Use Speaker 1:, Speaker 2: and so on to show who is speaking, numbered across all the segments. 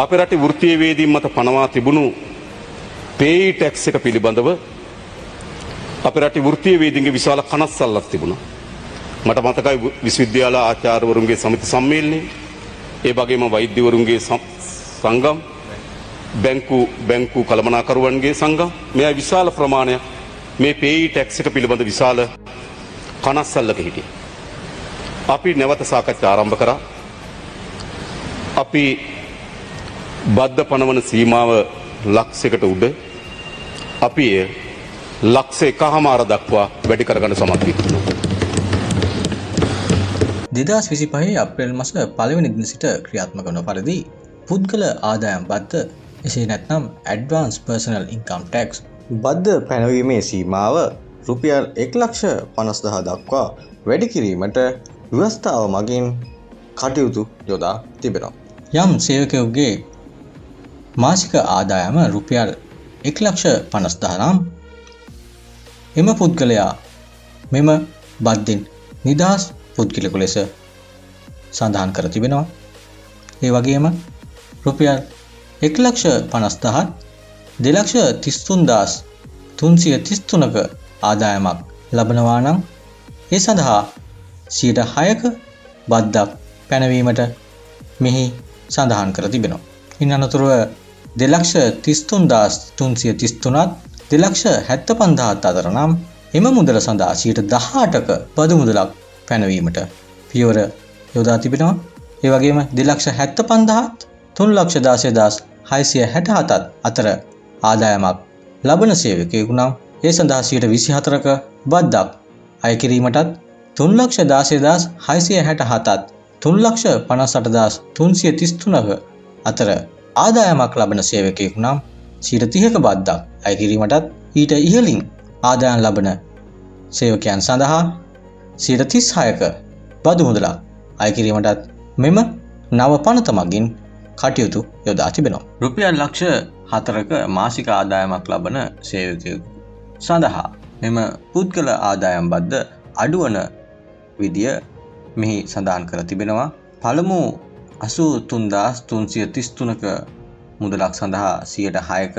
Speaker 1: අපේ රටේ වෘත්තීය වේදීන් මත පනවා තිබුණු පේයි ටැක්ස් එක පිළිබඳව අපේ රටේ වෘත්තීය වේදීන්ගේ විශාල කනස්සල්ලක් තිබුණා. මට මතකයි විශ්වවිද්‍යාල ආචාර්යවරුන්ගේ සමිති සම්මේලනයේ ඒ වගේම වෛද්‍යවරුන්ගේ සංගම් බැංකු කළමනාකරුවන්ගේ සංගම් මේ විශාල ප්‍රමාණයක් මේ පේයි ටැක්ස් එක පිළිබඳ විශාල කනස්සල්ලක හිටියේ. අපි නැවත සාකච්ඡා ආරම්භ කරා. අපි බද්ධ පනවන සීමාව ලක්ෂයකට උඩ අපි එය ලක්ෂ 1.5 දක්වා වැඩි කරගන්න සමත් වෙනවා.
Speaker 2: 2025 අප්‍රේල් මාස පළවෙනි දින සිට ක්‍රියාත්මක වන පරිදි පුද්ගල ආදායම් බද්ධ එසේ නැත්නම් ඇඩ්වාන්ස් පර්සනල් ඉන්කම් ටැක්ස්
Speaker 3: බද්ධ පැනවීමේ සීමාව රුපියල් 1,50,000 දක්වා වැඩි කිරීමට ව්‍යවස්ථාව මගින් කටයුතු යොදා තිබෙනවා.
Speaker 2: යම් සේවකයෙකුගේ මාසික ආදායම රුපියල් 1,50,000 නම් එම පුද්ගලයා මෙම බද්ධෙන් නිදහස් පුද්ගලයෙකු ලෙස සඳහන් කර තිබෙනවා. ඒ වගේම රුපියල් 1,50,000 2,33,333ක ආදායමක් ලබනවා නම් ඒ සඳහා 6%ක බද්දක් පැනවීමට මෙහි සඳහන් කර තිබෙනවා. ඉන් අනතුරුව 2,33,333ත් 2,75,000ත් අතර නම් එම මුදල සඳහා 18%ක බදු මුදලක් පැනවීමට පියවර යොදා තිබෙනවා. ඒ වගේම 2,75,000ත් 3,16,667ත් අතර ආදායමක් ලබන සේවකයෙකු නම් ඒ සඳහා 24%ක බද්දක් අය කිරීමටත් 3,16,667ත් 3,58,333ක අතර ආදායමක් ලබන සේවකයෙකු නම් 30%ක බද්දක් අය කිරීමටත් ඊට ඉහළින් ආදායම් ලබන සේවකයන් සඳහා 36%ක බදු මුදලක් අය කිරීමටත් මෙම නව පනත මගින් කටයුතු යොදා තිබෙනවා. රුපියල් ලක්ෂ 4ක මාසික ආදායමක් ලබන සේවකයෙකු සඳහා මෙම පුද්ගල ආදායම් බද්ධ අඩුවන විදිය මෙහි සඳහන් කර තිබෙනවා. පළමු 83,333ක මුදලක් සඳහා 6%ක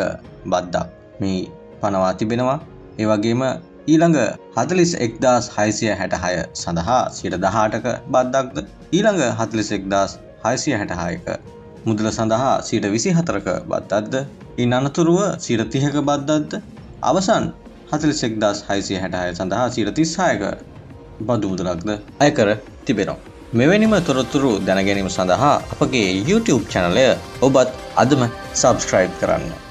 Speaker 2: බද්දක් මෙහි පනවා තිබෙනවා. ඒ වගේම ඊළඟ 41,666 සඳහා 18%ක බද්දක්ද, ඊළඟ 41,666ක මුදල සඳහා 24%ක බද්දක්ද, ඉන් අනතුරුව 30%ක බද්දක්ද, අවසන් 41,666 සඳහා 36%ක බදු මුදලක්ද අය කර තිබෙනවා. මෙවැනිම තොරතුරු දැන ගැනීම සඳහා අපගේ YouTube channel ඔබත් අදම subscribe කරන්න.